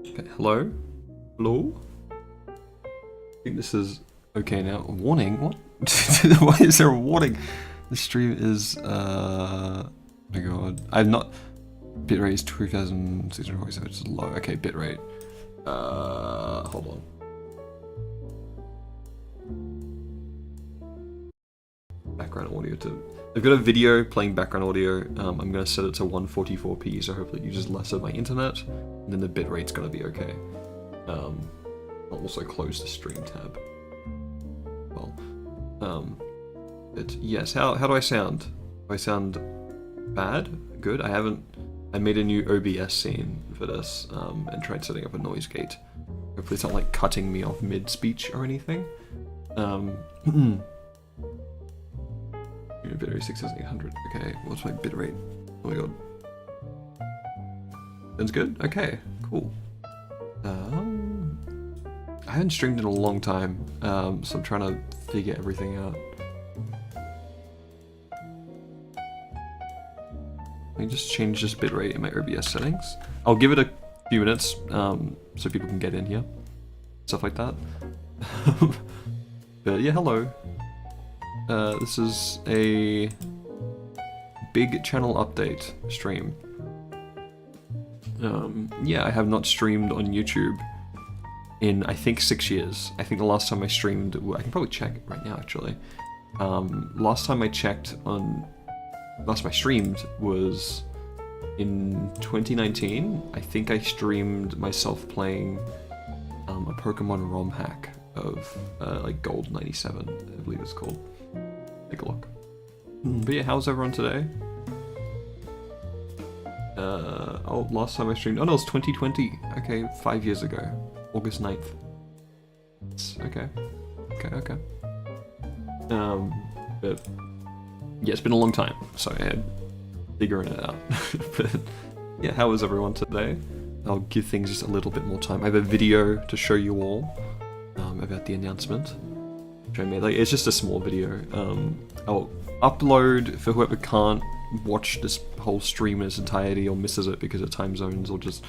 Okay, hello? Hello? I think this is okay now. Warning? What? Why is there a warning? The stream is, oh my god. I'm not, bitrate is 2647, which is low. Okay, bitrate. Hold on. Background audio to, I've got a video playing background audio. I'm gonna set it to 144p, so hopefully it uses less of my internet, and then the bitrate's gonna be okay. I'll also close the stream tab. Well, but yes, how do I sound? Do I sound bad? Good? I made a new OBS scene for this, and tried setting up a noise gate. Hopefully it's not like cutting me off mid-speech or anything. Bitrate 6800. Okay, what's my bitrate? Oh my god. Sounds good? Okay, cool. I haven't streamed in a long time, so I'm trying to figure everything out. Let me just change this bitrate in my OBS settings. I'll give it a few minutes, so people can get in here. Stuff like that. But yeah, hello. This is a big channel update stream. Yeah, I have not streamed on YouTube in, I think, 6 years. I think the last time I streamed, I can probably check it right now actually. Last time I streamed was in 2019. I think I streamed myself playing a Pokemon ROM hack of like Gold 97, I believe it's called. Take a look. But yeah, how's everyone today? Oh, last time I streamed, oh no, it's 2020. Okay, 5 years ago. August 9th. Okay. Okay. But yeah, it's been a long time, so I had figuring it out. But yeah, how is everyone today? I'll give things just a little bit more time. I have a video to show you all about the announcement. Which I made. Like, it's just a small video. I'll upload for whoever can't watch this whole stream in its entirety or misses it because of time zones or just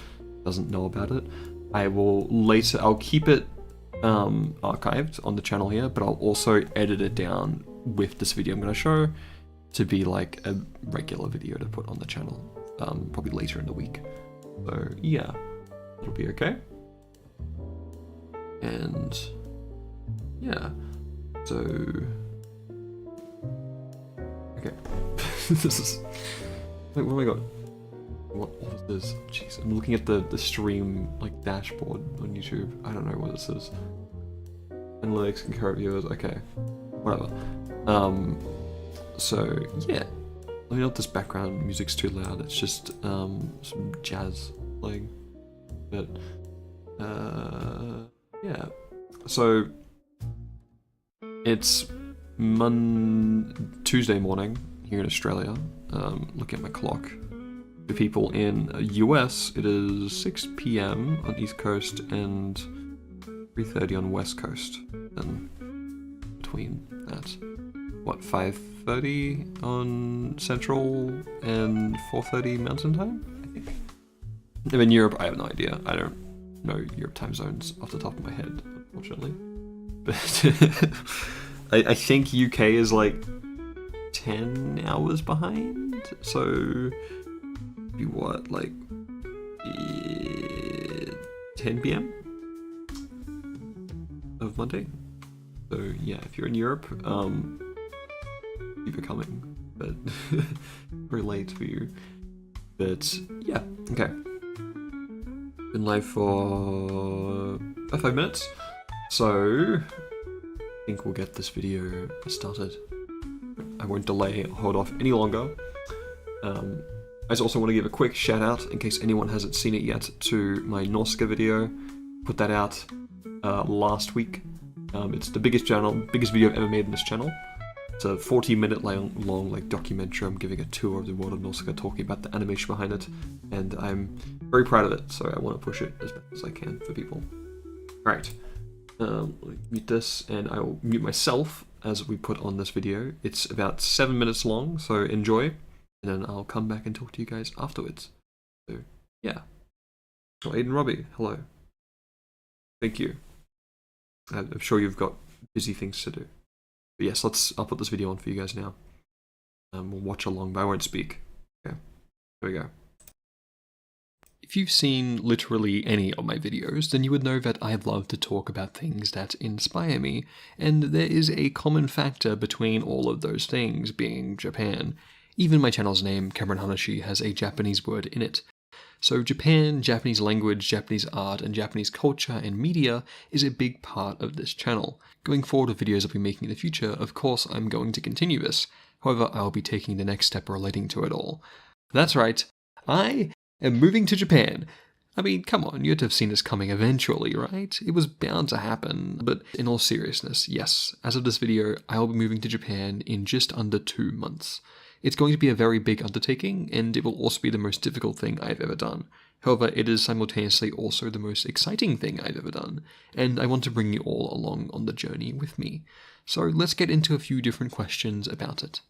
doesn't know about it. I'll keep it archived on the channel here, but I'll also edit it down with this video I'm going to show to be like a regular video to put on the channel, probably later in the week. So yeah, it'll be okay. And yeah, so okay. This is like, oh my god. What is this? Jeez, I'm looking at the stream like dashboard on YouTube. I don't know what this is. Analytics and current viewers. Okay, whatever. So yeah, let me know if this background music's too loud. It's just some jazz playing. But yeah. So it's Tuesday morning here in Australia. Looking at my clock. For people in US, it is 6 p.m. on East Coast and 3:30 on West Coast. And between that, what, 5:30 on Central and 4:30 Mountain Time, I think. If in Europe, I have no idea. I don't know Europe time zones off the top of my head, unfortunately. But I think UK is like 10 hours behind, so be what, like 10 p.m. of Monday. So yeah, if you're in Europe, keep it coming, but very late for you. But yeah, okay. Been live for about 5 minutes, so I think we'll get this video started. I won't delay or hold off any longer. I just also want to give a quick shout out, in case anyone hasn't seen it yet, to my Norska video. Put that out last week. It's the biggest video I've ever made in this channel. It's a 40-minute long like documentary. I'm giving a tour of the world of Norska, talking about the animation behind it, and I'm very proud of it. So I want to push it as best as I can for people. All right, let me mute this, and I will mute myself as we put on this video. It's about 7 minutes long, so enjoy. And then I'll come back and talk to you guys afterwards. So, yeah. Oh, Aiden Robbie, hello. Thank you. I'm sure you've got busy things to do. But yes, I'll put this video on for you guys now. We'll watch along, but I won't speak. Okay, here we go. If you've seen literally any of my videos, then you would know that I love to talk about things that inspire me, and there is a common factor between all of those things being Japan. Even my channel's name, Cameronhanashi, has a Japanese word in it. So Japan, Japanese language, Japanese art, and Japanese culture and media is a big part of this channel. Going forward with videos I'll be making in the future, of course I'm going to continue this. However, I'll be taking the next step relating to it all. That's right, I am moving to Japan. I mean, come on, you had to have seen this coming eventually, right? It was bound to happen. But in all seriousness, yes, as of this video, I will be moving to Japan in just under 2 months. It's going to be a very big undertaking, and it will also be the most difficult thing I've ever done. However, it is simultaneously also the most exciting thing I've ever done, and I want to bring you all along on the journey with me. So let's get into a few different questions about it.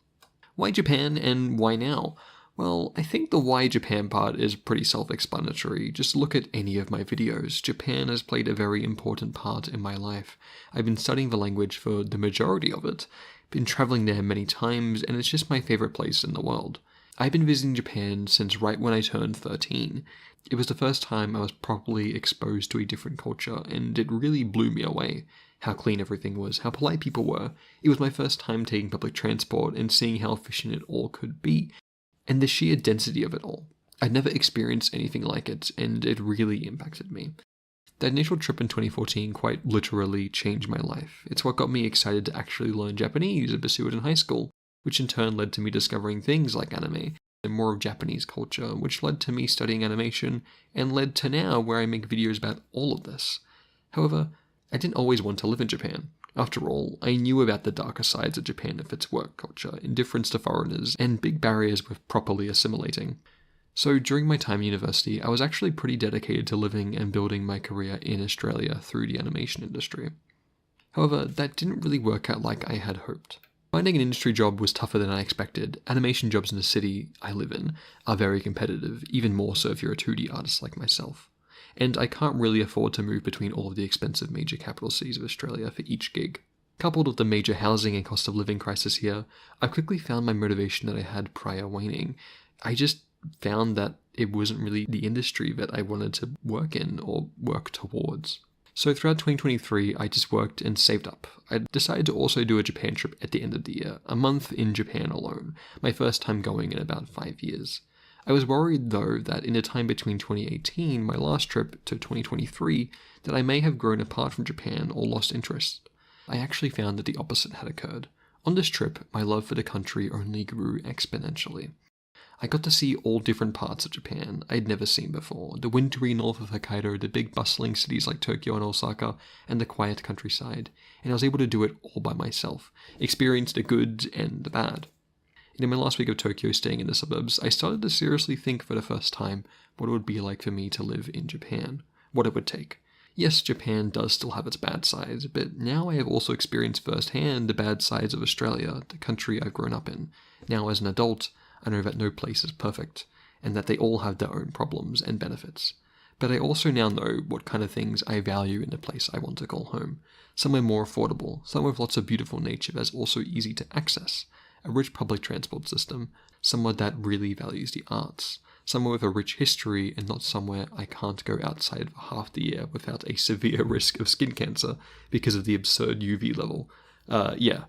Why Japan, and why now? Well, I think the why Japan part is pretty self-explanatory. Just look at any of my videos. Japan has played a very important part in my life. I've been studying the language for the majority of it, been traveling there many times, and it's just my favorite place in the world. I've been visiting Japan since right when I turned 13. It was the first time I was properly exposed to a different culture, and it really blew me away. How clean everything was, how polite people were. It was my first time taking public transport and seeing how efficient it all could be. And the sheer density of it all. I'd never experienced anything like it, and it really impacted me. That initial trip in 2014 quite literally changed my life. It's what got me excited to actually learn Japanese and pursue it in high school, which in turn led to me discovering things like anime and more of Japanese culture, which led to me studying animation, and led to now where I make videos about all of this. However, I didn't always want to live in Japan. After all, I knew about the darker sides of Japan of its work culture, indifference to foreigners, and big barriers with properly assimilating. So during my time in university, I was actually pretty dedicated to living and building my career in Australia through the animation industry. However, that didn't really work out like I had hoped. Finding an industry job was tougher than I expected. Animation jobs in the city I live in are very competitive, even more so if you're a 2D artist like myself. And I can't really afford to move between all of the expensive major capital cities of Australia for each gig. Coupled with the major housing and cost of living crisis here, I quickly found my motivation that I had prior waning. I just found that it wasn't really the industry that I wanted to work in or work towards. So throughout 2023, I just worked and saved up. I decided to also do a Japan trip at the end of the year, a month in Japan alone, my first time going in about 5 years. I was worried though that in the time between 2018, my last trip, to 2023, that I may have grown apart from Japan or lost interest. I actually found that the opposite had occurred. On this trip, my love for the country only grew exponentially. I got to see all different parts of Japan I'd never seen before, the wintry north of Hokkaido, the big bustling cities like Tokyo and Osaka, and the quiet countryside, and I was able to do it all by myself, experience the good and the bad. In my last week of Tokyo staying in the suburbs, I started to seriously think for the first time what it would be like for me to live in Japan, what it would take. Yes, Japan does still have its bad sides, but now I have also experienced firsthand the bad sides of Australia, the country I've grown up in. Now as an adult, I know that no place is perfect, and that they all have their own problems and benefits. But I also now know what kind of things I value in the place I want to call home. Somewhere more affordable, somewhere with lots of beautiful nature that's also easy to access, a rich public transport system, somewhere that really values the arts, somewhere with a rich history and not somewhere I can't go outside for half the year without a severe risk of skin cancer because of the absurd UV level. Yeah.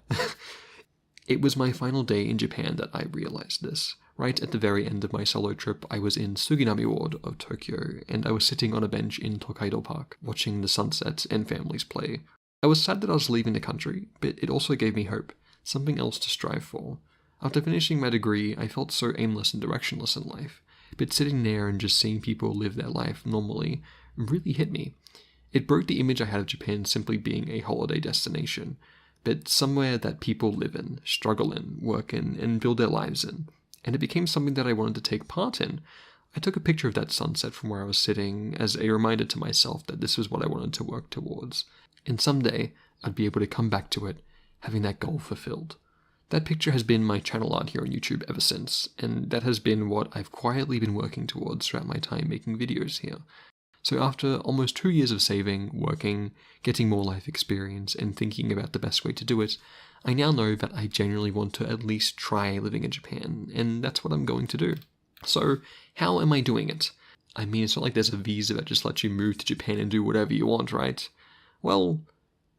It was my final day in Japan that I realized this. Right at the very end of my solo trip, I was in Suginami Ward of Tokyo, and I was sitting on a bench in Tokaido Park, watching the sunsets and families play. I was sad that I was leaving the country, but it also gave me hope, something else to strive for. After finishing my degree, I felt so aimless and directionless in life, but sitting there and just seeing people live their life normally really hit me. It broke the image I had of Japan simply being a holiday destination, but somewhere that people live in, struggle in, work in, and build their lives in. And it became something that I wanted to take part in. I took a picture of that sunset from where I was sitting as a reminder to myself that this was what I wanted to work towards. And someday, I'd be able to come back to it, having that goal fulfilled. That picture has been my channel art here on YouTube ever since, and that has been what I've quietly been working towards throughout my time making videos here. So after almost 2 years of saving, working, getting more life experience, and thinking about the best way to do it, I now know that I genuinely want to at least try living in Japan, and that's what I'm going to do. So, how am I doing it? I mean, it's not like there's a visa that just lets you move to Japan and do whatever you want, right? Well,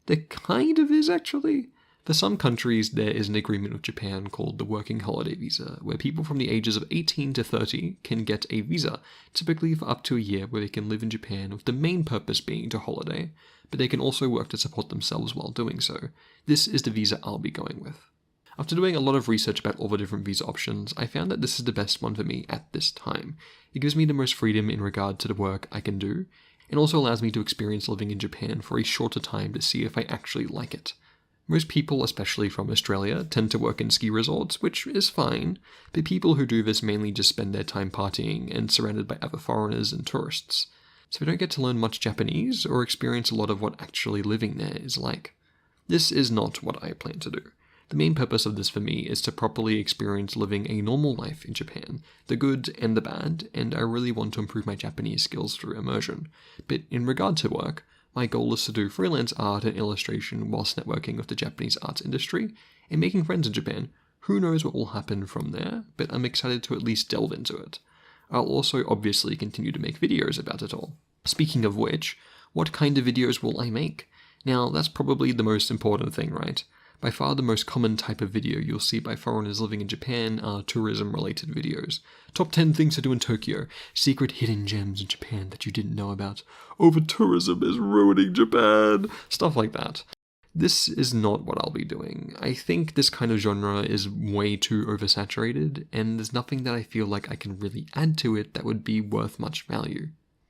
there kind of is, actually. For some countries, there is an agreement with Japan called the Working Holiday Visa, where people from the ages of 18 to 30 can get a visa, typically for up to a year, where they can live in Japan with the main purpose being to holiday, but they can also work to support themselves while doing so. This is the visa I'll be going with. After doing a lot of research about all the different visa options, I found that this is the best one for me at this time. It gives me the most freedom in regard to the work I can do, and also allows me to experience living in Japan for a shorter time to see if I actually like it. Most people, especially from Australia, tend to work in ski resorts, which is fine, but people who do this mainly just spend their time partying and surrounded by other foreigners and tourists. So they don't get to learn much Japanese or experience a lot of what actually living there is like. This is not what I plan to do. The main purpose of this for me is to properly experience living a normal life in Japan, the good and the bad, and I really want to improve my Japanese skills through immersion. But in regard to work, my goal is to do freelance art and illustration whilst networking with the Japanese arts industry and making friends in Japan. Who knows what will happen from there, but I'm excited to at least delve into it. I'll also obviously continue to make videos about it all. Speaking of which, what kind of videos will I make? Now, that's probably the most important thing, right? By far the most common type of video you'll see by foreigners living in Japan are tourism-related videos. Top 10 things to do in Tokyo, secret hidden gems in Japan that you didn't know about, over-tourism is ruining Japan, stuff like that. This is not what I'll be doing. I think this kind of genre is way too oversaturated, and there's nothing that I feel like I can really add to it that would be worth much value.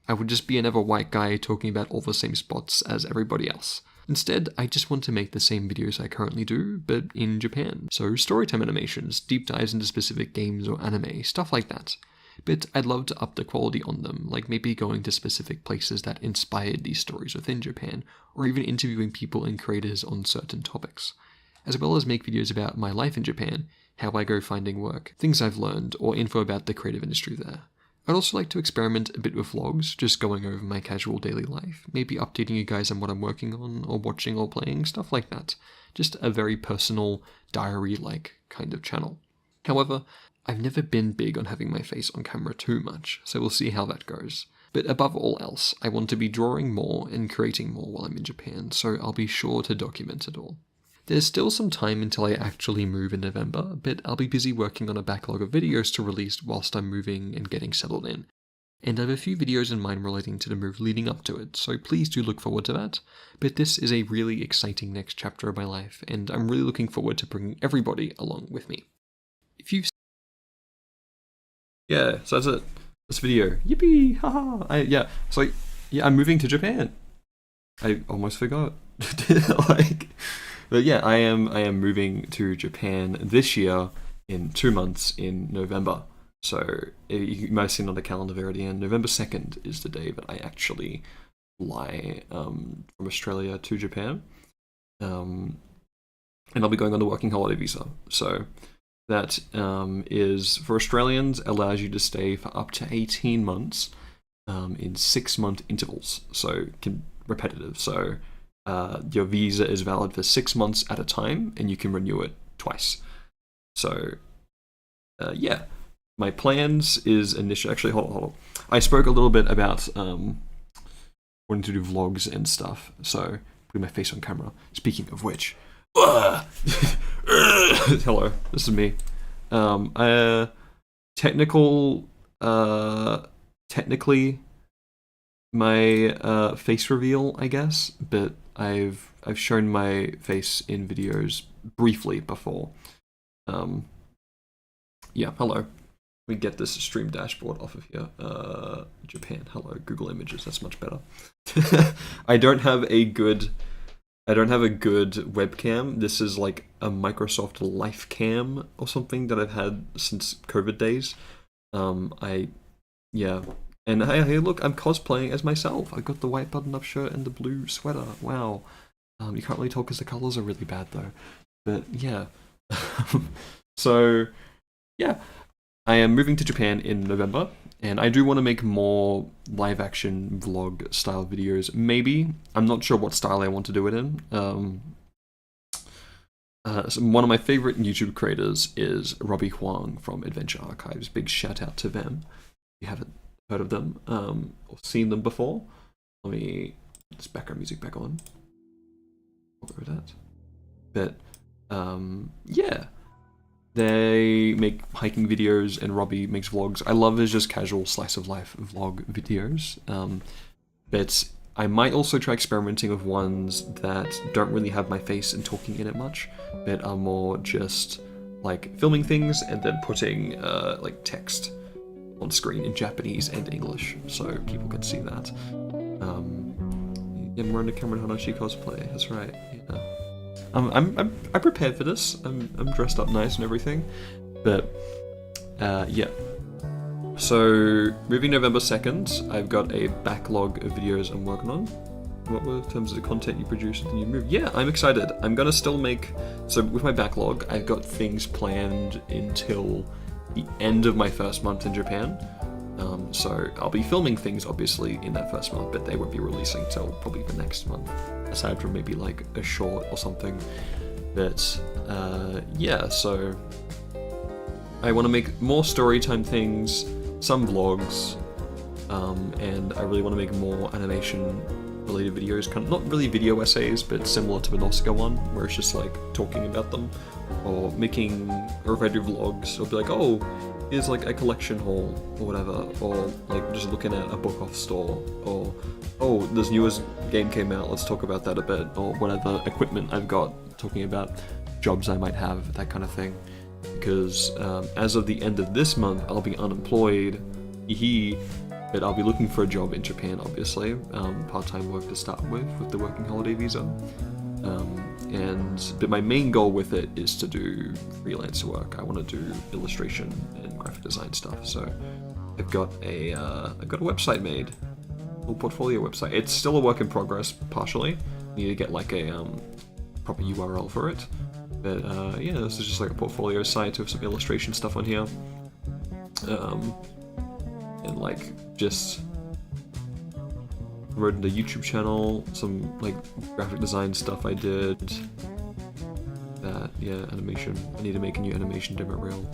I would just be another white guy talking about all the same spots as everybody else. Instead, I just want to make the same videos I currently do, but in Japan. So storytime animations, deep dives into specific games or anime, stuff like that. But I'd love to up the quality on them, like maybe going to specific places that inspired these stories within Japan, or even interviewing people and creators on certain topics. As well as make videos about my life in Japan, how I go finding work, things I've learned, or info about the creative industry there. I'd also like to experiment a bit with vlogs, just going over my casual daily life, maybe updating you guys on what I'm working on, or watching or playing, stuff like that. Just a very personal, diary-like kind of channel. However, I've never been big on having my face on camera too much, so we'll see how that goes. But above all else, I want to be drawing more and creating more while I'm in Japan, so I'll be sure to document it all. There's still some time until I actually move in November, but I'll be busy working on a backlog of videos to release whilst I'm moving and getting settled in. And I have a few videos in mind relating to the move leading up to it, so please do look forward to that. But this is a really exciting next chapter of my life, and I'm really looking forward to bringing everybody along with me. If you've... Yeah, so that's it. This video. Yippee! Haha! I'm moving to Japan. I almost forgot. But yeah, I am moving to Japan this year in 2 months in November. So you might have seen on the calendar already, and November 2nd is the day that I actually fly from Australia to Japan. And I'll be going on the working holiday visa. So that is, for Australians, allows you to stay for up to 18 months in 6-month intervals. So repetitive. So your visa is valid for 6 months at a time, and you can renew it twice. So, yeah, my plans is initially... Actually, hold on. I spoke a little bit about wanting to do vlogs and stuff, so putting my face on camera. Speaking of which... Hello, this is me. Technically, my face reveal, I guess, but I've shown my face in videos briefly before. Yeah, hello. We get this stream dashboard off of here. Japan, hello, Google Images, that's much better. I don't have a good webcam. This is like a Microsoft Life Cam or something that I've had since COVID days. Yeah. And hey, look, I'm cosplaying as myself. I got the white button-up shirt and the blue sweater. Wow. You can't really tell because the colors are really bad though. But yeah. So, yeah. I am moving to Japan in November. And I do want to make more live action vlog style videos. Maybe. I'm not sure what style I want to do it in. So one of my favorite YouTube creators is Robbie Huang from Adventure Archives. Big shout out to them. If you haven't heard of them or seen them before, let me just background music back on. I'll go with that. But yeah, they make hiking videos and Robbie makes vlogs. I love his just casual slice of life vlog videos. But I might also try experimenting with ones that don't really have my face and talking in it much, but are more just like filming things and then putting like text on screen in Japanese and English, so people can see that. And we're in a Cameronhanashi cosplay. That's right. Yeah. I'm prepared for this. I'm dressed up nice and everything, but yeah. So moving November 2nd, I've got a backlog of videos I'm working on. What were in terms of the content you produced in the new move? Yeah, I'm excited. I'm gonna still make. So with my backlog, I've got things planned until the end of my first month in Japan. So I'll be filming things obviously in that first month, but they won't be releasing till probably the next month, aside from maybe like a short or something. But yeah, so I want to make more storytime things, some vlogs, and I really want to make more animation related videos, kind of not really video essays, but similar to the Nausicaa one, where it's just like talking about them, or making, or if I do vlogs, I'll be like, oh, here's like a collection haul, or whatever, or like just looking at a book off store, or oh, this newest game came out, let's talk about that a bit, or whatever equipment I've got, talking about jobs I might have, that kind of thing. Because as of the end of this month, I'll be unemployed, but I'll be looking for a job in Japan, obviously, part-time work to start with the working holiday visa. But my main goal with it is to do freelance work. I want to do illustration and graphic design stuff. So I've got a website made, a little portfolio website. It's still a work in progress, partially. I need to get like a proper URL for it. But yeah, this is just like a portfolio site with some illustration stuff on here. And like just wrote the YouTube channel, some like graphic design stuff I did. That, yeah, animation. I need to make a new animation demo reel.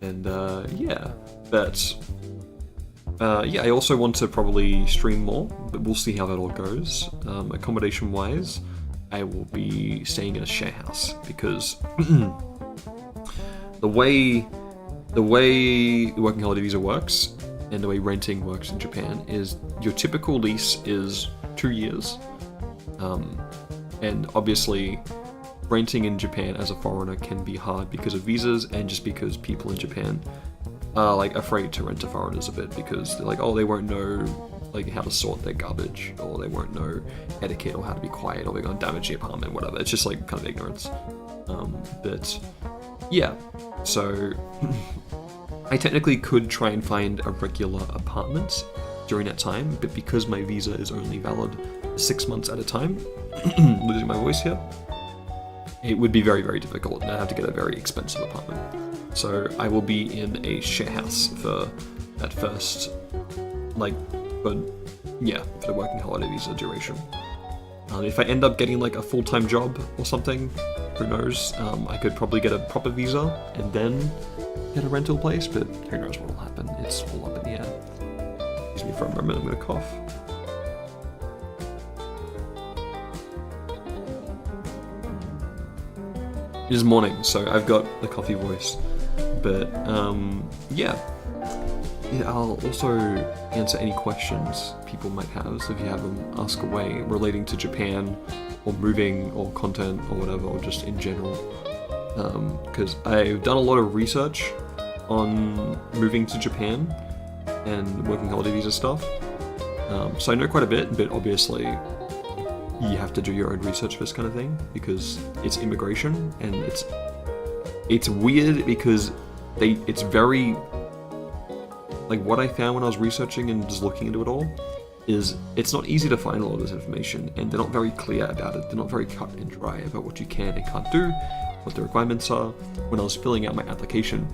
And yeah, but yeah, I also want to probably stream more, but we'll see how that all goes. Accommodation wise, I will be staying in a share house because the way the working holiday visa works and the way renting works in Japan is your typical lease is 2 years, and obviously renting in Japan as a foreigner can be hard because of visas and just because people in Japan are like afraid to rent to foreigners a bit because they're like, oh, they won't know like how to sort their garbage, or they won't know etiquette or how to be quiet, or they're gonna damage the apartment, whatever. It's just like kind of ignorance. But yeah, so I technically could try and find a regular apartment during that time, but because my visa is only valid 6 months at a time, losing my voice here, it would be very, very difficult, and I'd have to get a very expensive apartment. So I will be in a share house for that first, like, but yeah, for the working holiday visa duration. If I end up getting like a full-time job or something, who knows, I could probably get a proper visa and then get a rental place, but who knows what will happen. It's all up in the air. Excuse me for a moment, I'm gonna cough. It is morning, so I've got the coffee voice, but yeah. I'll also answer any questions people might have, so if you have them, ask away, relating to Japan, or moving, or content, or whatever, or just in general. Because I've done a lot of research on moving to Japan and working holiday visa stuff. So I know quite a bit, but obviously you have to do your own research for this kind of thing, because it's immigration, and it's weird because it's very, like, what I found when I was researching and just looking into it all is it's not easy to find a lot of this information, and they're not very clear about it. They're not very cut and dry about what you can and can't do, what the requirements are. When I was filling out my application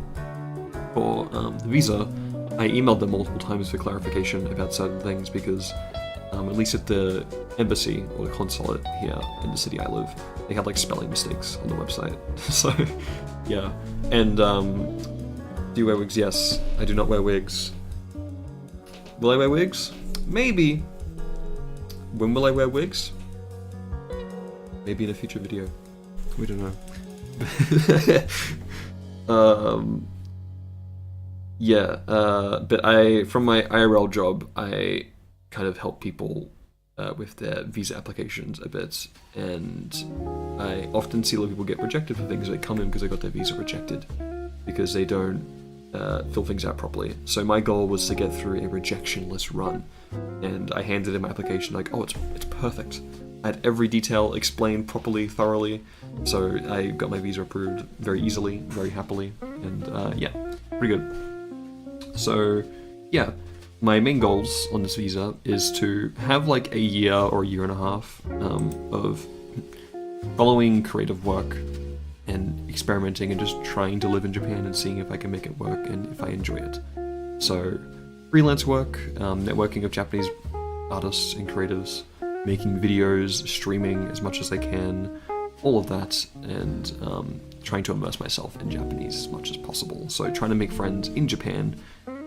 for the visa, I emailed them multiple times for clarification about certain things because at least at the embassy or the consulate here in the city I live, they had like spelling mistakes on the website. So yeah. And do you wear wigs? Yes, I do not wear wigs. Will I wear wigs? Maybe. When will I wear wigs? Maybe in a future video. We don't know. Yeah, but from my IRL job, I kind of help people with their visa applications a bit, and I often see a lot of people get rejected for things. They come in because they got their visa rejected because they don't fill things out properly. So my goal was to get through a rejection-less run, and I handed in my application like, oh, it's perfect. I had every detail explained properly, thoroughly, so I got my visa approved very easily, very happily, and yeah, pretty good. So yeah, my main goals on this visa is to have like a year or a year and a half of following creative work and experimenting and just trying to live in Japan and seeing if I can make it work and if I enjoy it. So freelance work, networking of Japanese artists and creatives, making videos, streaming as much as I can, all of that, and trying to immerse myself in Japanese as much as possible. So trying to make friends in Japan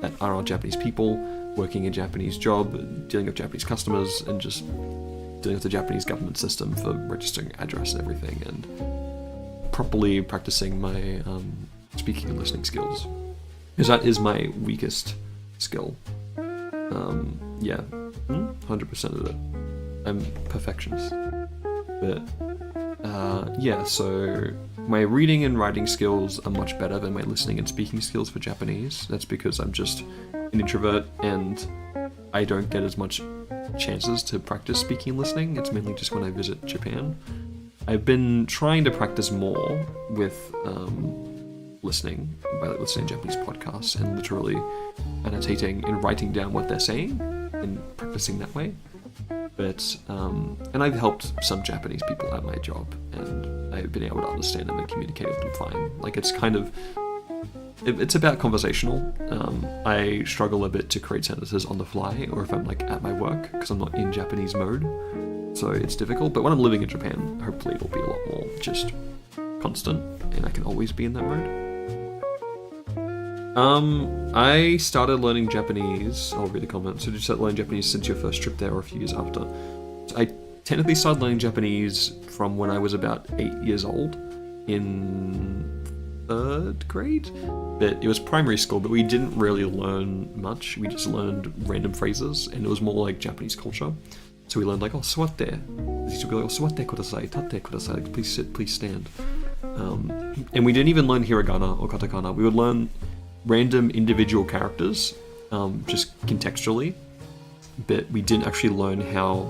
that are all Japanese people, working a Japanese job, dealing with Japanese customers, and just dealing with the Japanese government system for registering address and everything, and properly practicing my speaking and listening skills. Because that is my weakest skill. Yeah, 100% of it. I'm perfectionist. But yeah, so my reading and writing skills are much better than my listening and speaking skills for Japanese. That's because I'm just an introvert and I don't get as much chances to practice speaking and listening. It's mainly just when I visit Japan. I've been trying to practice more with listening, by listening to Japanese podcasts and literally annotating and writing down what they're saying and practicing that way. But, and I've helped some Japanese people at my job, and I've been able to understand them and communicate with them fine. Like, it's kind of, it's about conversational. I struggle a bit to create sentences on the fly, or if I'm, like, at my work, because I'm not in Japanese mode, so it's difficult. But when I'm living in Japan, hopefully it'll be a lot more just constant, and I can always be in that mode. I started learning Japanese, I'll read the comment. So did you start learning Japanese since your first trip there or a few years after? So I technically started learning Japanese from when I was about 8 years old in 3rd grade. But it was primary school, but we didn't really learn much. We just learned random phrases, and it was more like Japanese culture. So we learned like, oh, suwatte. These would be like, oh, suwatte kudasai, tate kudasai, like, please sit, please stand. And we didn't even learn hiragana or katakana. We would learn random individual characters, just contextually, but we didn't actually learn how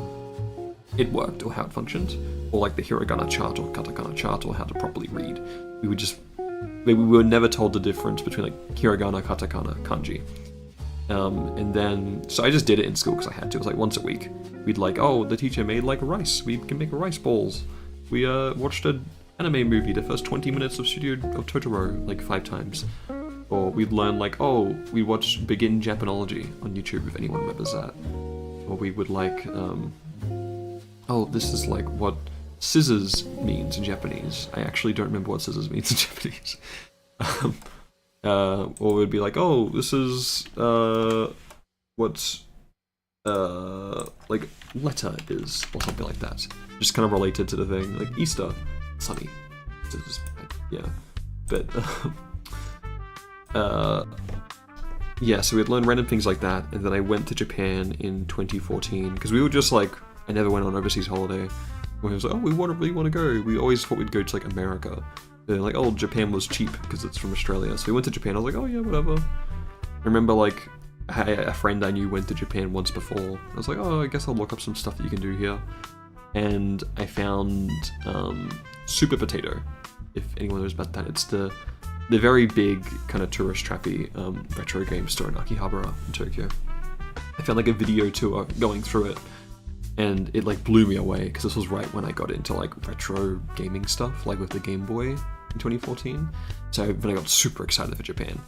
it worked or how it functioned, or like the hiragana chart or katakana chart, or how to properly read. We were never told the difference between like hiragana, katakana, kanji. And then, so I just did it in school because I had to. It was like once a week. We'd like, oh, the teacher made like rice. We can make rice balls. We watched an anime movie, the first 20 minutes of Studio of Totoro, like 5 times. Or we'd learn like, oh, we watched Begin Japanology on YouTube, if anyone remembers that. Or we would like, oh, this is like what scissors means in Japanese. I actually don't remember what scissors means in Japanese. Or we'd be like, oh, this is what's like letter is, or something like that. Just kind of related to the thing, like Easter, sunny. Yeah, but yeah, so we'd learn random things like that, and then I went to Japan in 2014 because we were just like, I never went on overseas holiday. We was like, oh, we really want to go. We always thought we'd go to like America. They're like, oh, Japan was cheap because it's from Australia. So we went to Japan. I was like, oh yeah, whatever. I remember like a friend I knew went to Japan once before. I was like, oh, I guess I'll look up some stuff that you can do here. And I found Super Potato, if anyone knows about that. It's the very big kind of tourist trappy retro game store in Akihabara in Tokyo. I found like a video tour going through it, and it like blew me away because this was right when I got into like retro gaming stuff, like with the Game Boy in 2014. So then I got super excited for Japan.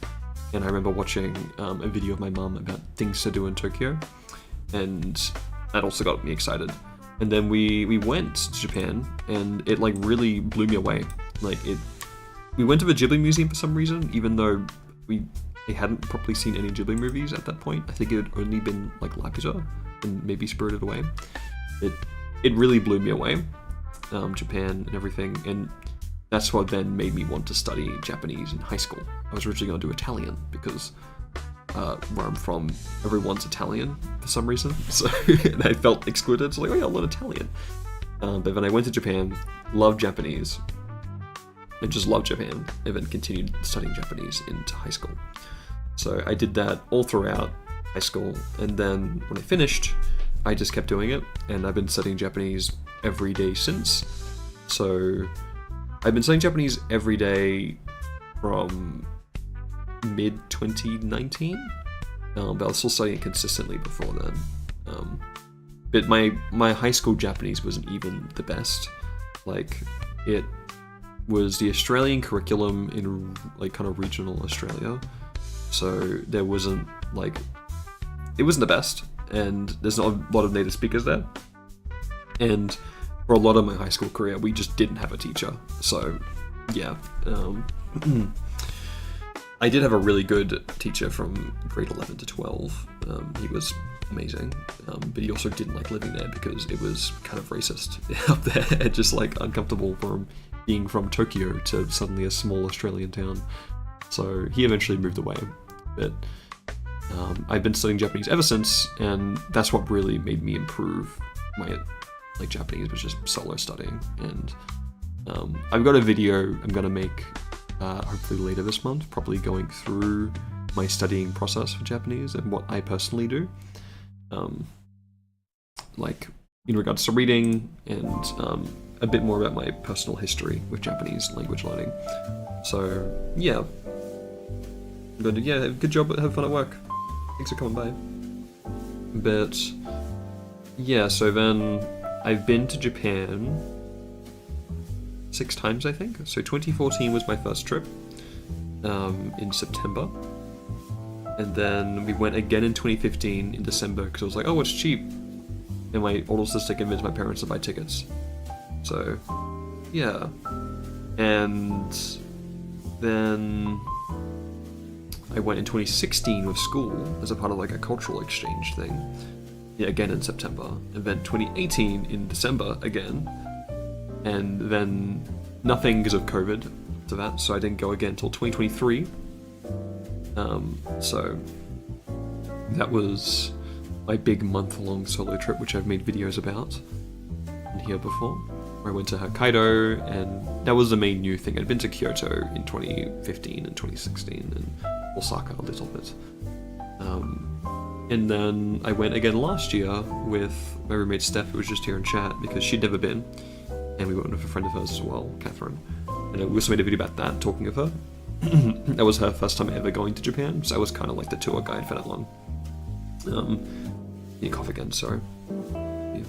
and I remember watching a video of my mum about things to do in Tokyo, and that also got me excited. And then we went to Japan, and it like really blew me away. We went to the Ghibli Museum for some reason, even though I hadn't properly seen any Ghibli movies at that point. I think it had only been like Laputa and maybe Spirited Away. It really blew me away, Japan and everything, and that's what then made me want to study Japanese in high school. I was originally going to do Italian because where I'm from, everyone's Italian for some reason, so and I felt excluded. So like, oh yeah, I'll learn Italian. But then I went to Japan, loved Japanese, and just loved Japan, and then continued studying Japanese into high school. So I did that all throughout high school, and then when I finished, I just kept doing it, and I've been studying Japanese every day since. So I've been studying Japanese every day from mid-2019, but I was still studying it consistently before then. But my high school Japanese wasn't even the best. Like, it was the Australian curriculum in like kind of regional Australia, so there wasn't like, it wasn't the best, and there's not a lot of native speakers there, and for a lot of my high school career we just didn't have a teacher. So yeah, I did have a really good teacher from grade 11 to 12. He was amazing, but he also didn't like living there because it was kind of racist up there, just like uncomfortable for him being from Tokyo to suddenly a small Australian town. So he eventually moved away, but I've been studying Japanese ever since, and that's what really made me improve my like Japanese, was just solo studying. And I've got a video I'm gonna make hopefully later this month, probably going through my studying process for Japanese and what I personally do, like in regards to reading, and a bit more about my personal history with Japanese language learning. So yeah, but yeah, good job, have fun at work. Thanks for coming by. But yeah, so then I've been to Japan 6 times, I think. So 2014 was my first trip, in September. And then we went again in 2015 in December because I was like, oh, it's cheap. And my older sister convinced my parents to buy tickets. So, yeah. And then I went in 2016 with school as a part of like a cultural exchange thing. Yeah, again in September. And then 2018 in December again. And then nothing because of COVID to that, so I didn't go again until 2023. So that was my big month-long solo trip, which I've made videos about in here before, where I went to Hokkaido, and that was the main new thing. I'd been to Kyoto in 2015 and 2016, and Osaka a little bit. And then I went again last year with my roommate Steph, who was just here in chat, because she'd never been. And we went with a friend of hers as well, Catherine. And we also made a video about that, talking of her. That was her first time ever going to Japan, so I was kind of like the tour guide for that one. You cough again, sorry. Yeah.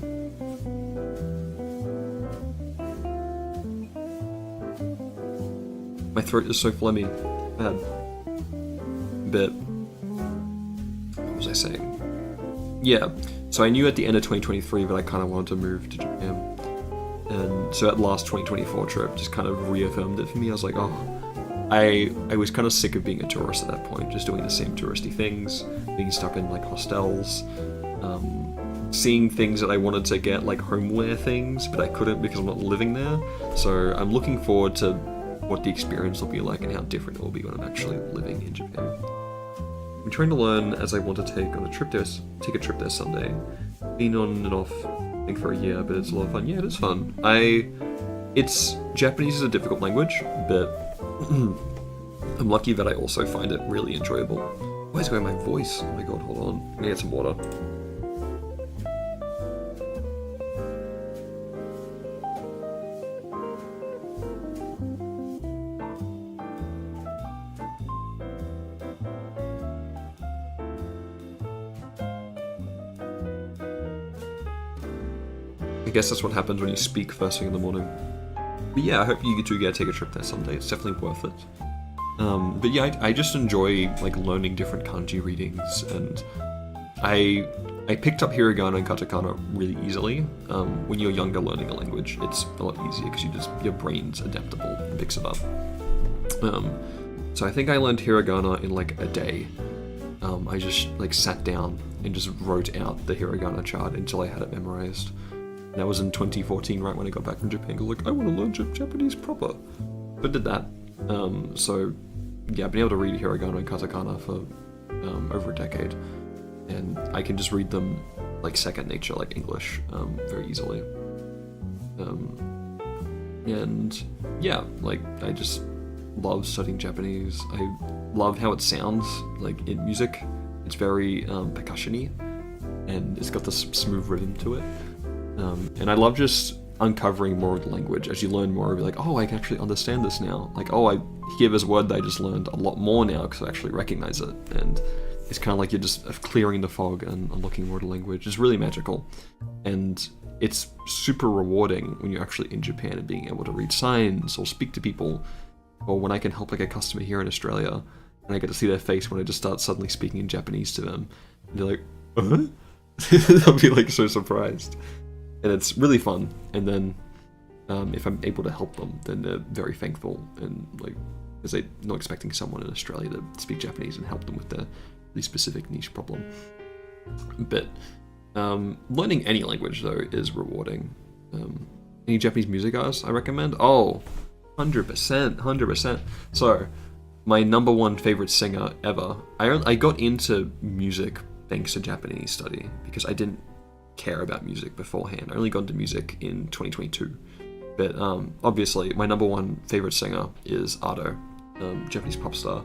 My throat is so phlegmy. Bad. But what was I saying? Yeah, so I knew at the end of 2023 that I kind of wanted to move to Japan. And so that last 2024 trip just kind of reaffirmed it for me. I was like, oh, I was kind of sick of being a tourist at that point, just doing the same touristy things, being stuck in like hostels, seeing things that I wanted to get, like homeware things, but I couldn't because I'm not living there. So I'm looking forward to what the experience will be like and how different it will be when I'm actually living in Japan. I'm trying to learn as I want to take a trip there someday. Been on and off I think for a year, but it's a lot of fun. Yeah, it is fun. Japanese is a difficult language, but I'm lucky that I also find it really enjoyable. Where's going my voice? Oh my god, hold on. I'm gonna get some water. I guess that's what happens when you speak first thing in the morning. But yeah, I hope you two get to take a trip there someday. It's definitely worth it. But yeah, I just enjoy like learning different kanji readings, and I picked up hiragana and katakana really easily. When you're younger learning a language, it's a lot easier because your brain's adaptable and picks it up. So I think I learned hiragana in like a day. I just like sat down and just wrote out the hiragana chart until I had it memorized. And that was in 2014, right when I got back from Japan. I was like, I want to learn Japanese proper. I did that. So yeah, I've been able to read hiragana and katakana for over a decade. And I can just read them like second nature, like English, very easily. And yeah, like I just love studying Japanese. I love how it sounds like in music. It's very percussion-y, and it's got this smooth rhythm to it. And I love just uncovering more of the language. As you learn more, you're like, oh, I can actually understand this now. Like, oh, I hear this word that I just learned a lot more now because I actually recognize it. And it's kind of like you're just clearing the fog and unlocking more of the language. It's really magical. And it's super rewarding when you're actually in Japan and being able to read signs or speak to people. Or when I can help like a customer here in Australia and I get to see their face when I just start suddenly speaking in Japanese to them. And they're like, they'll be like so surprised. And it's really fun. And then if I'm able to help them, then they're very thankful. And like, because they're not expecting someone in Australia to speak Japanese and help them with their really specific niche problem. But learning any language though is rewarding. Any Japanese music artists I recommend? Oh, 100%. So, my number one favorite singer ever. I got into music thanks to Japanese study because I didn't care about music beforehand. I only got into music in 2022. But obviously, my number one favorite singer is Ado, Japanese pop star.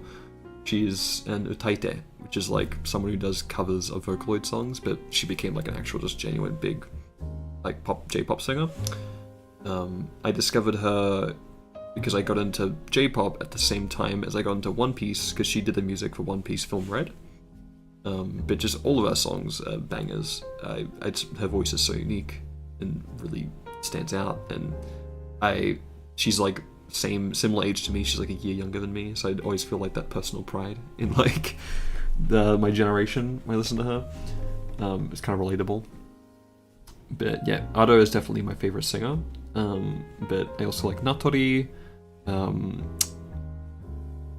She's an utaite, which is like someone who does covers of Vocaloid songs, but she became like an actual, just genuine big, like J-pop singer. I discovered her because I got into J-pop at the same time as I got into One Piece, because she did the music for One Piece Film Red. But just all of her songs are bangers. Her voice is so unique and really stands out. And she's like similar age to me. She's like a year younger than me, so I'd always feel like that personal pride in like my generation when I listen to her. It's kind of relatable. But yeah, Ado is definitely my favorite singer. But I also like Natori.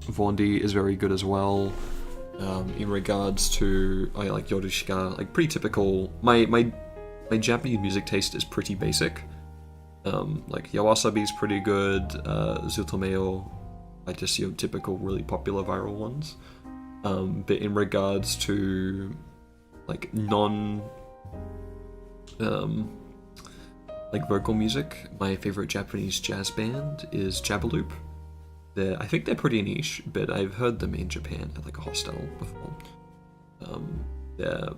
Vondi is very good as well. In regards to, I like Yorushika, like pretty typical. My Japanese music taste is pretty basic. Like Yawasabi is pretty good. Zutomeo, like just your typical really popular viral ones. But in regards to like like vocal music, my favorite Japanese jazz band is Jabaloop. I think they're pretty niche, but I've heard them in Japan at like a hostel before. I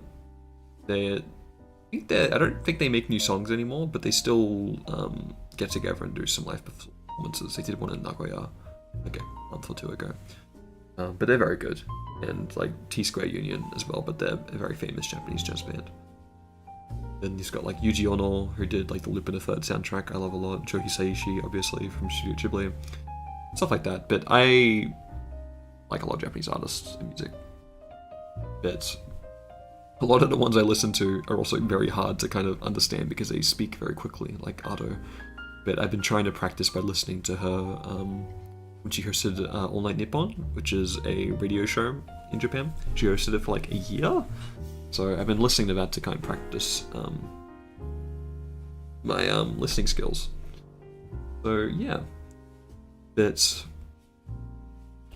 don't think they make new songs anymore, but they still get together and do some live performances. They did one in Nagoya like a month or two ago. But they're very good, and like T Square Union as well, but they're a very famous Japanese jazz band. Then you've got like Yuji Ono, who did like the Lupin the Third soundtrack, I love a lot. Joe Hisaishi, obviously, from Studio Ghibli. Stuff like that. But I like a lot of Japanese artists and music. But a lot of the ones I listen to are also very hard to kind of understand because they speak very quickly, like Ado. But I've been trying to practice by listening to her when she hosted All Night Nippon, which is a radio show in Japan. She hosted it for like a year. So I've been listening to that to kind of practice my listening skills. So yeah, but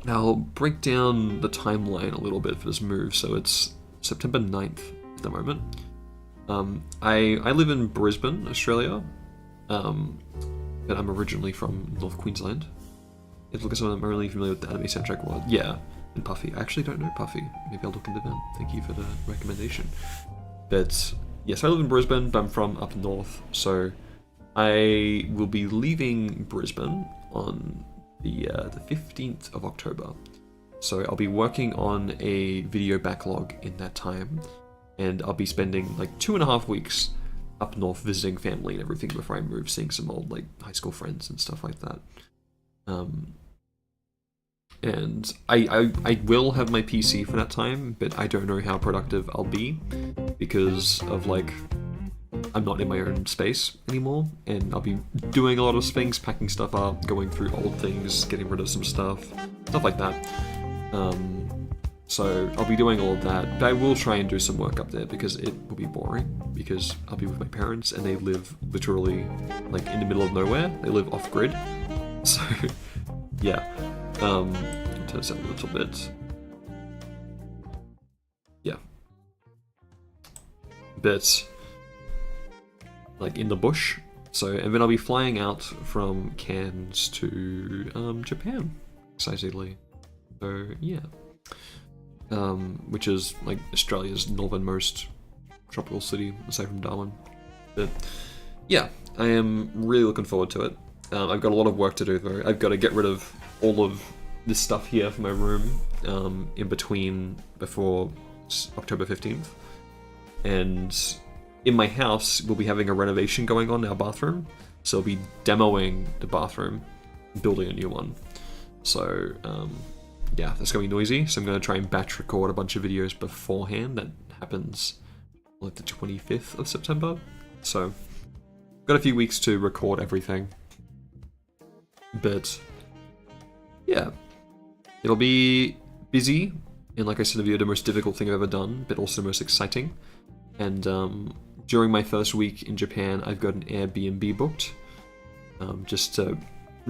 I'll break down the timeline a little bit for this move. So it's September 9th at the moment. I live in Brisbane, Australia, but I'm originally from North Queensland. If you look at someone, I'm really familiar with the anime soundtrack world. Yeah. And Puffy. I actually don't know Puffy. Maybe I'll look into them. Thank you for the recommendation. But yes, I live in Brisbane, but I'm from up north, so I will be leaving Brisbane on the 15th of October. So I'll be working on a video backlog in that time, and I'll be spending like 2.5 weeks up north visiting family and everything before I move, seeing some old like high school friends and stuff like that. and I will have my PC for that time, but I don't know how productive I'll be because of like I'm not in my own space anymore, and I'll be doing a lot of things, packing stuff up, going through old things, getting rid of some stuff like that. So I'll be doing all of that, but I will try and do some work up there because it will be boring, because I'll be with my parents and they live literally like in the middle of nowhere. They live off grid. So yeah. Turn this up a little bit. Yeah. But like in the bush. So, and then I'll be flying out from Cairns to Japan, excitedly. So yeah. Which is like Australia's northernmost tropical city, aside from Darwin. But yeah, I am really looking forward to it. I've got a lot of work to do though. I've got to get rid of all of this stuff here from my room before October 15th. And in my house, we'll be having a renovation going on in our bathroom. So I'll be demoing the bathroom, building a new one. So yeah, that's going to be noisy. So I'm going to try and batch record a bunch of videos beforehand. That happens like the 25th of September. So got a few weeks to record everything. But yeah, it'll be busy. And like I said, it'll be the most difficult thing I've ever done, but also the most exciting. And during my first week in Japan, I've got an Airbnb booked just to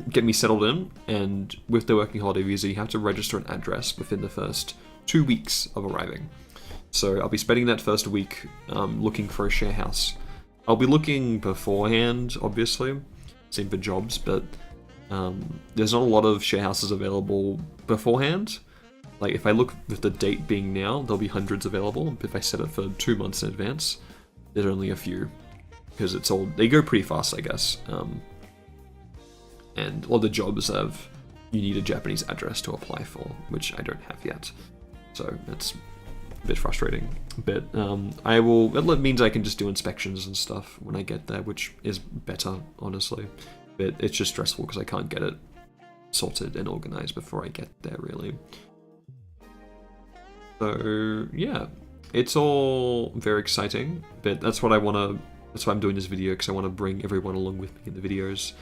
get me settled in. And with the working holiday visa, you have to register an address within the first 2 weeks of arriving. So I'll be spending that first week looking for a share house. I'll be looking beforehand, obviously, same for jobs, but there's not a lot of share houses available beforehand. Like if I look with the date being now, there'll be hundreds available. But if I set it for 2 months in advance, there's only a few, because they go pretty fast, I guess. And all the jobs you need a Japanese address to apply for, which I don't have yet. So that's a bit frustrating. But that means I can just do inspections and stuff when I get there, which is better, honestly. But it's just stressful because I can't get it sorted and organized before I get there, really. So yeah, it's all very exciting, but that's why I'm doing this video, because I want to bring everyone along with me in the videos.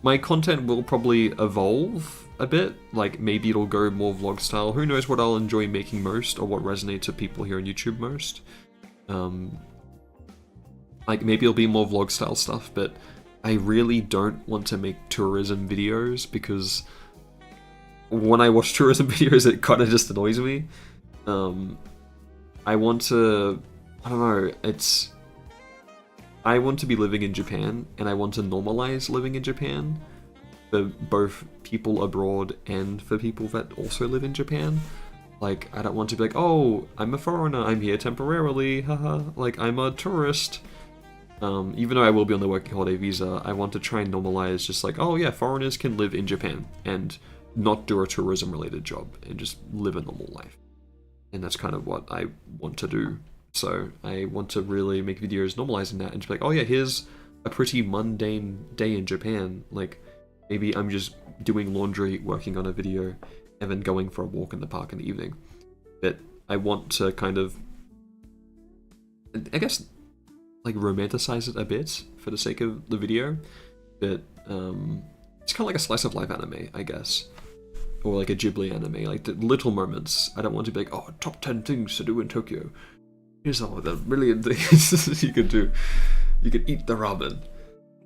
My content will probably evolve a bit, like maybe it'll go more vlog style. Who knows what I'll enjoy making most, or what resonates with people here on YouTube most. Like maybe it'll be more vlog style stuff, but I really don't want to make tourism videos, because when I watch tourism videos, it kind of just annoys me. I want to be living in Japan, and I want to normalize living in Japan for both people abroad and for people that also live in Japan. Like, I don't want to be like, oh, I'm a foreigner, I'm here temporarily, haha, like, I'm a tourist. Even though I will be on the working holiday visa, I want to try and normalize just like, oh yeah, foreigners can live in Japan and not do a tourism related job and just live a normal life. And that's kind of what I want to do. So I want to really make videos normalizing that and just be like, oh yeah, here's a pretty mundane day in Japan. Like maybe I'm just doing laundry, working on a video, and then going for a walk in the park in the evening. But I want to kind of, I guess, like romanticize it a bit for the sake of the video. But it's kind of like a slice of life anime, I guess. Or like a Ghibli anime, like the little moments. I don't want to be like, oh, top 10 things to do in Tokyo. Here's all the brilliant things you can do. You can eat the ramen.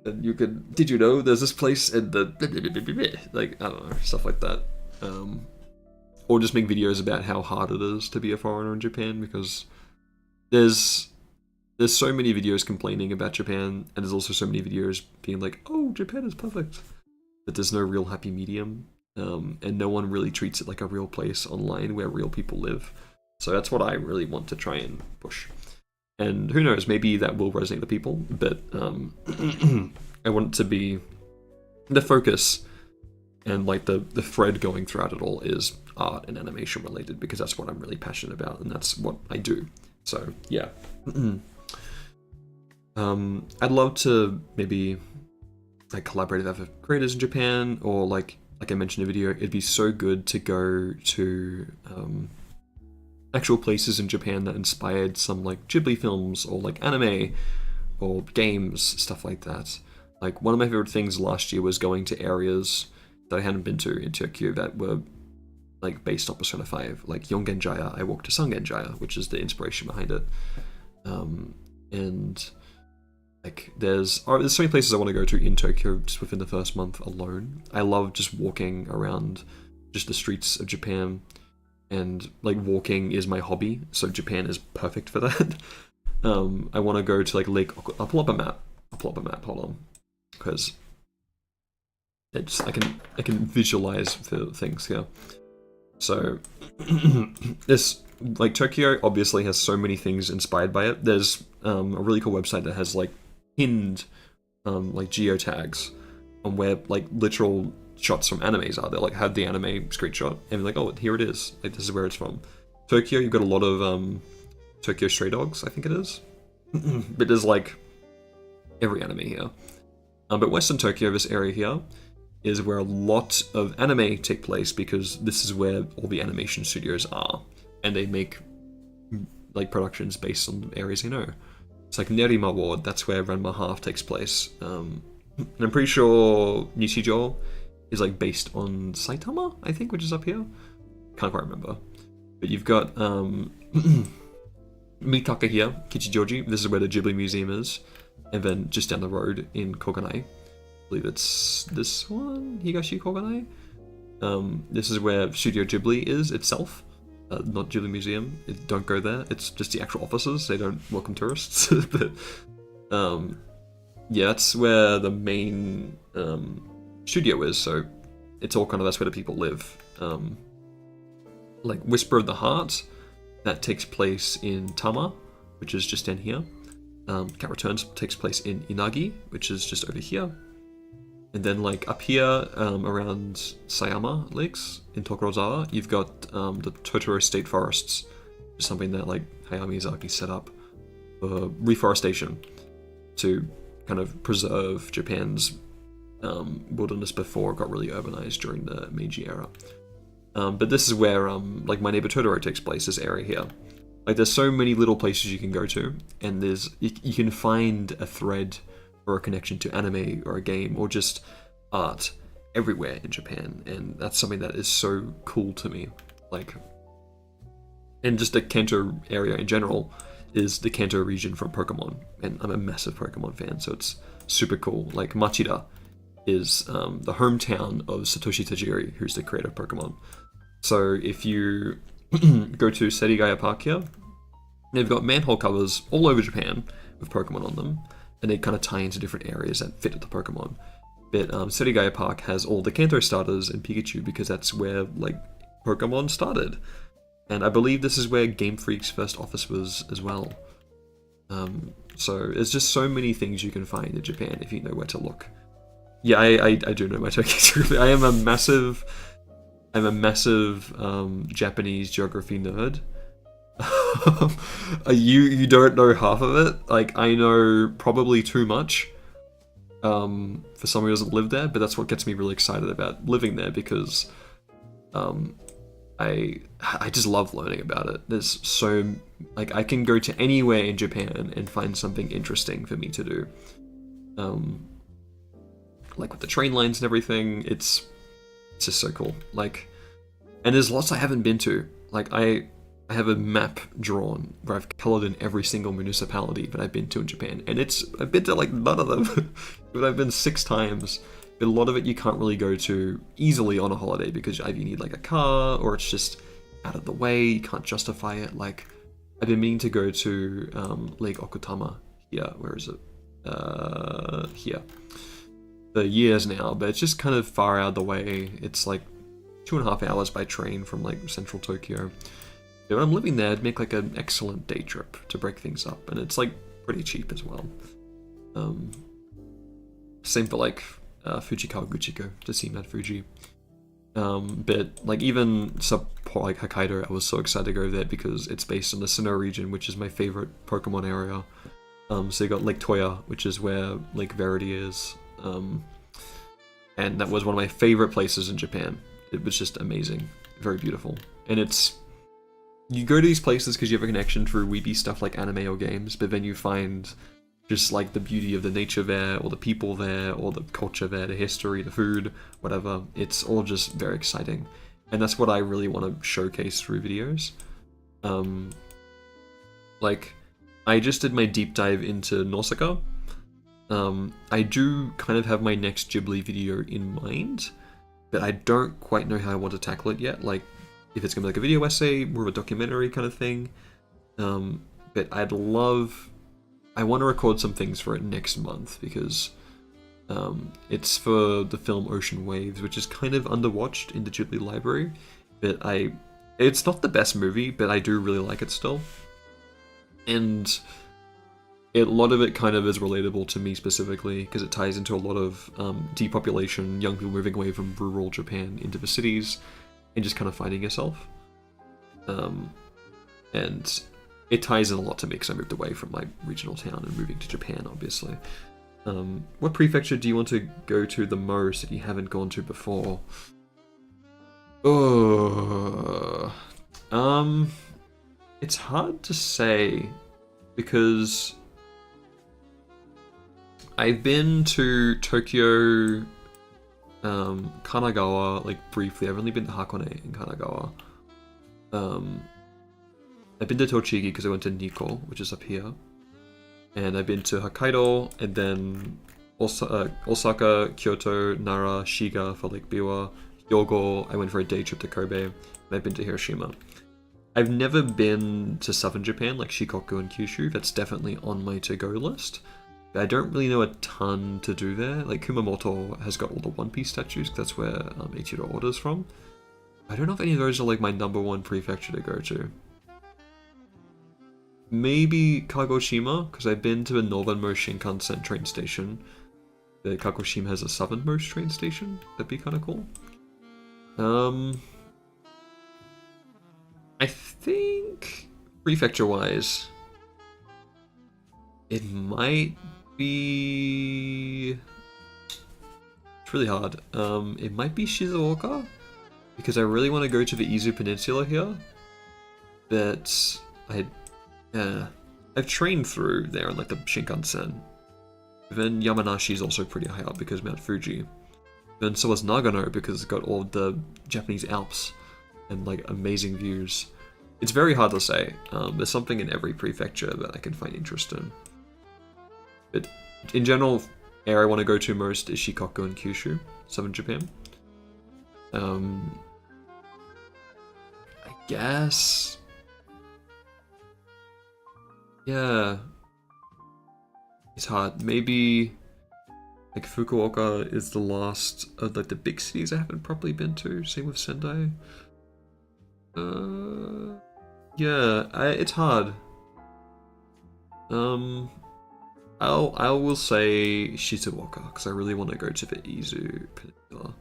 And you can, did you know there's this place in the, like, I don't know, stuff like that. Or just make videos about how hard it is to be a foreigner in Japan, because there's so many videos complaining about Japan, and there's also so many videos being like, oh, Japan is perfect. But there's no real happy medium. And no one really treats it like a real place online where real people live. So that's what I really want to try and push. And who knows, maybe that will resonate with people, but I want it to be the focus, and like the thread going throughout it all is art and animation related, because that's what I'm really passionate about, and that's what I do. So yeah. I'd love to maybe like collaborate with other creators in Japan, or like like I mentioned in the video, it'd be so good to go to actual places in Japan that inspired some like Ghibli films or like anime or games, stuff like that. Like one of my favorite things last year was going to areas that I hadn't been to in Tokyo that were like based on Persona 5. Like Yongenjaya, I walked to Sangenjaya, which is the inspiration behind it. And like there's so many places I want to go to in Tokyo just within the first month alone. I love just walking around just the streets of Japan, and like walking is my hobby, so Japan is perfect for that. I want to go to like I'll pull up a map. Hold on, because it's I can visualize the things here. So this like Tokyo obviously has so many things inspired by it. There's a really cool website that has like pinned like geotags on where like literal shots from animes are. They like have the anime screenshot and like, oh, here it is. Like this is where it's from. Tokyo, you've got a lot of Tokyo Stray Dogs, I think it is. But there's like every anime here. But Western Tokyo, this area here, is where a lot of anime take place because this is where all the animation studios are, and they make like productions based on areas you know. It's like Nerima Ward, that's where Ranma Half takes place. And I'm pretty sure Nishijo is like based on Saitama, I think, which is up here. Can't quite remember. But you've got Mitaka here, Kichijoji. This is where the Ghibli Museum is. And then just down the road in Koganai, I believe it's this one, Higashi Koganai. This is where Studio Ghibli is itself. Not Ghibli Museum. Don't go there. It's just the actual offices. They don't welcome tourists. But yeah, that's where the main studio is. So it's all kind of that's where the people live. Like Whisper of the Heart, that takes place in Tama, which is just in here. Cat Returns takes place in Inagi, which is just over here. And then like up here around Sayama Lakes in Tokorozawa, you've got the Totoro State Forests, which is something that like Hayao Miyazaki set up for reforestation to kind of preserve Japan's wilderness before it got really urbanized during the Meiji era. But this is where like My Neighbor Totoro takes place, this area here. Like there's so many little places you can go to, and there's you can find a thread or a connection to anime or a game or just art everywhere in Japan, and that's something that is so cool to me. Like, and just the Kanto area in general is the Kanto region from Pokemon, and I'm a massive Pokemon fan, so it's super cool. Like Machida is the hometown of Satoshi Tajiri, who's the creator of Pokemon. So if you go to Serigaya Park here, they've got manhole covers all over Japan with Pokemon on them, and they kind of tie into different areas that fit with the Pokemon. But Serigaya Park has all the Kanto starters and Pikachu because that's where like Pokemon started. And I believe this is where Game Freak's first office was as well. So there's just so many things you can find in Japan if you know where to look. Yeah, I do know my Tokyo. I am a massive Japanese geography nerd. You don't know half of it. Like I know probably too much for someone who doesn't live there, but that's what gets me really excited about living there because I just love learning about it. There's so like I can go to anywhere in Japan and find something interesting for me to do. Like with the train lines and everything, it's just so cool. Like, and there's lots I haven't been to. Like I have a map drawn where I've colored in every single municipality that I've been to in Japan, and I've been to like none of them, but I've been 6 times. But a lot of it you can't really go to easily on a holiday because either you need like a car or it's just out of the way. You can't justify it. Like I've been meaning to go to Lake Okutama here. Where is it? Here. For years now, but it's just kind of far out of the way. It's like 2.5 hours by train from like central Tokyo. But when I'm living there, it'd make like an excellent day trip to break things up, and it's like pretty cheap as well. Same for like Fujikawa Guchiko to see Mount Fuji. But like even like Hokkaido, I was so excited to go there because it's based on the Sinnoh region, which is my favorite Pokemon area. So you got Lake Toya, which is where Lake Verity is. and that was one of my favorite places in Japan. It was just amazing, very beautiful, and it's you go to these places because you have a connection through weeby stuff like anime or games, but then you find just like the beauty of the nature there, or the people there, or the culture there, the history, the food, whatever. It's all just very exciting, and that's what I really want to showcase through videos. Like, I just did my deep dive into Nausicaa. I do kind of have my next Ghibli video in mind, but I don't quite know how I want to tackle it yet. Like, if it's gonna be like a video essay, more of a documentary kind of thing. But I want to record some things for it next month because it's for the film Ocean Waves, which is kind of underwatched in the Ghibli library. But it's not the best movie, but I do really like it still. And a lot of it kind of is relatable to me specifically because it ties into a lot of depopulation, young people moving away from rural Japan into the cities, and just kind of finding yourself. And it ties in a lot to me because I moved away from my regional town and moving to Japan, obviously. What prefecture do you want to go to the most that you haven't gone to before? Oh, it's hard to say because I've been to Tokyo, Kanagawa, like briefly. I've only been to Hakone and Kanagawa. I've been to Tochigi because I went to Nikko, which is up here. And I've been to Hokkaido, and then Osaka, Kyoto, Nara, Shiga for Lake Biwa, Hyogo. I went for a day trip to Kobe, and I've been to Hiroshima. I've never been to southern Japan, like Shikoku and Kyushu. That's definitely on my to-go list. But I don't really know a ton to do there. Like, Kumamoto has got all the One Piece statues, because that's where Eiichiro Oda's from. I don't know if any of those are like my #1 prefecture to go to. Maybe Kagoshima, because I've been to the northernmost Shinkansen train station. The Kagoshima has a southernmost train station. That'd be kind of cool. I think prefecture-wise, it might be. It's really hard. It might be Shizuoka because I really want to go to the Izu Peninsula here. But I've trained through there on like the Shinkansen. Then Yamanashi is also pretty high up because Mount Fuji. Then so is Nagano because it's got all the Japanese Alps and like amazing views. It's very hard to say. There's something in every prefecture that I can find interest in. But in general, area I want to go to most is Shikoku and Kyushu, southern Japan. I guess. Yeah. It's hard. Maybe like Fukuoka is the last of like the big cities I haven't properly been to. Same with Sendai. Yeah, it's hard. I will say Shizuoka because I really want to go to the Izu Peninsula.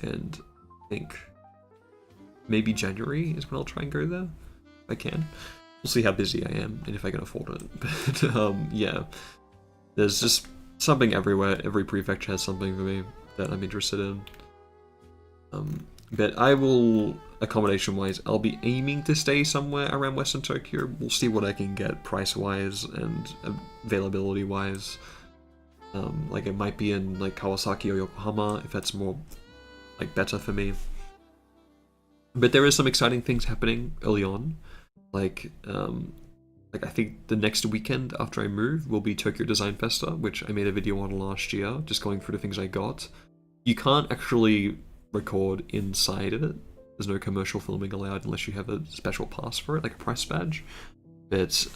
And I think maybe January is when I'll try and go there if I can. We'll see how busy I am and if I can afford it. But yeah, there's just something everywhere. Every prefecture has something for me that I'm interested in. But I will, accommodation-wise, I'll be aiming to stay somewhere around Western Tokyo. We'll see what I can get price-wise and availability-wise. Like it might be in like Kawasaki or Yokohama if that's more like better for me. But there is some exciting things happening early on. Like I think the next weekend after I move will be Tokyo Design Festa, which I made a video on last year, just going through the things I got. You can't actually record inside of it. There's no commercial filming allowed unless you have a special pass for it, like a price badge. But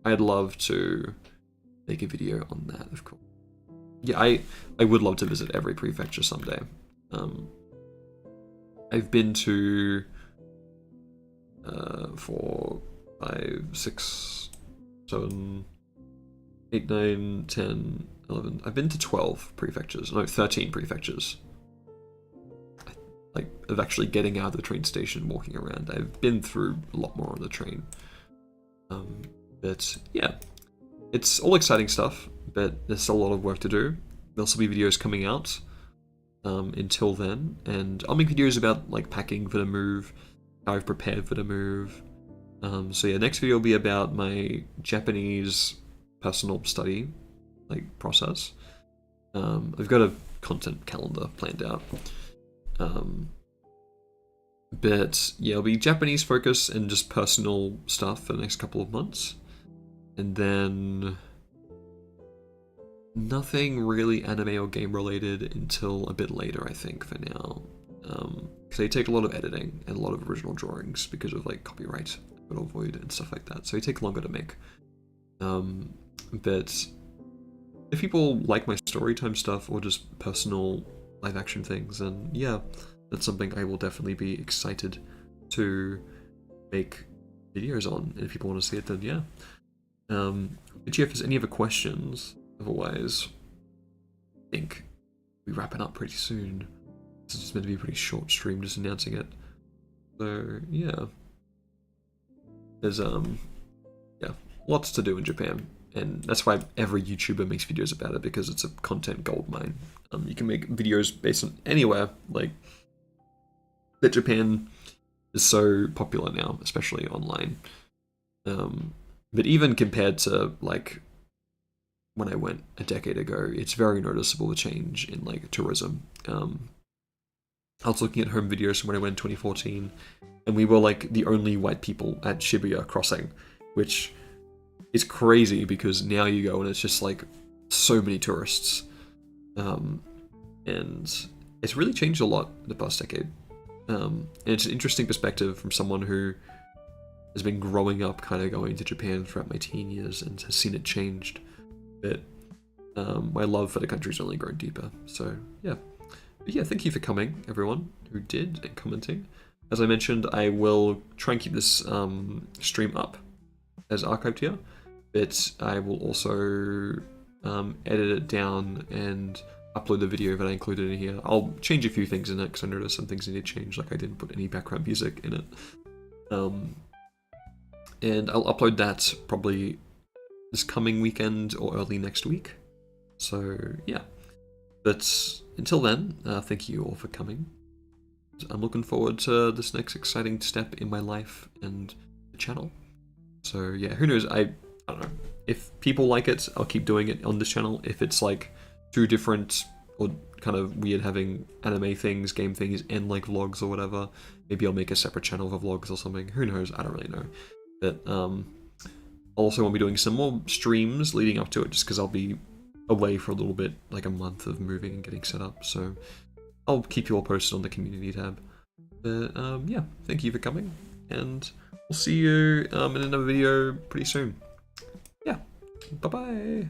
I'd love to make a video on that, of course. Yeah, I would love to visit every prefecture someday. I've been to 4, 5, 6, 7, 8, 9, 10, 11. I've been to 12 prefectures. No, 13 prefectures. Like, of actually getting out of the train station, walking around. I've been through a lot more on the train. But yeah, it's all exciting stuff, but there's still a lot of work to do. there'll still be videos coming out until then, and I'll make videos about like packing for the move, how I've prepared for the move. So yeah, next video will be about my Japanese personal study like process. I've got a content calendar planned out. But yeah, it'll be Japanese focus and just personal stuff for the next couple of months. And then nothing really anime or game related until a bit later, I think, for now. Because they take a lot of editing and a lot of original drawings because of like copyright, but void and stuff like that. So they take longer to make. But if people like my storytime stuff or just personal live action things, then yeah, that's something I will definitely be excited to make videos on. And if people want to see it, then yeah. But yeah, if there's any other questions, otherwise, I think we're wrapping up pretty soon. This is meant to be a pretty short stream, just announcing it. So yeah, there's yeah, lots to do in Japan. And that's why every YouTuber makes videos about it, because it's a content goldmine. You can make videos based on anywhere, like, that Japan is so popular now, especially online. But even compared to, like, when I went a decade ago, it's very noticeable the change in, like, tourism. I was looking at home videos from when I went in 2014, and we were, like, the only white people at Shibuya crossing, which is crazy because now you go and it's just like so many tourists, and it's really changed a lot in the past decade. And it's an interesting perspective from someone who has been growing up kind of going to Japan throughout my teen years and has seen it changed. But my love for the country's only grown deeper. So yeah, but yeah, thank you for coming, everyone who did, and commenting. As I mentioned, I will try and keep this stream up as archived here, but I will also edit it down and upload the video that I included in here. I'll change a few things in it because I noticed some things need to change, like I didn't put any background music in it. And I'll upload that probably this coming weekend or early next week. So yeah, but until then, thank you all for coming. I'm looking forward to this next exciting step in my life and the channel. So yeah, who knows, I don't know. If people like it, I'll keep doing it on this channel. If it's like too different or kind of weird having anime things, game things, and like vlogs or whatever, maybe I'll make a separate channel for vlogs or something. Who knows, I don't really know. But I'll also want to be doing some more streams leading up to it, just because I'll be away for a little bit, like a month of moving and getting set up. So I'll keep you all posted on the community tab. But yeah, thank you for coming, and we'll see you in another video pretty soon. Yeah, bye-bye.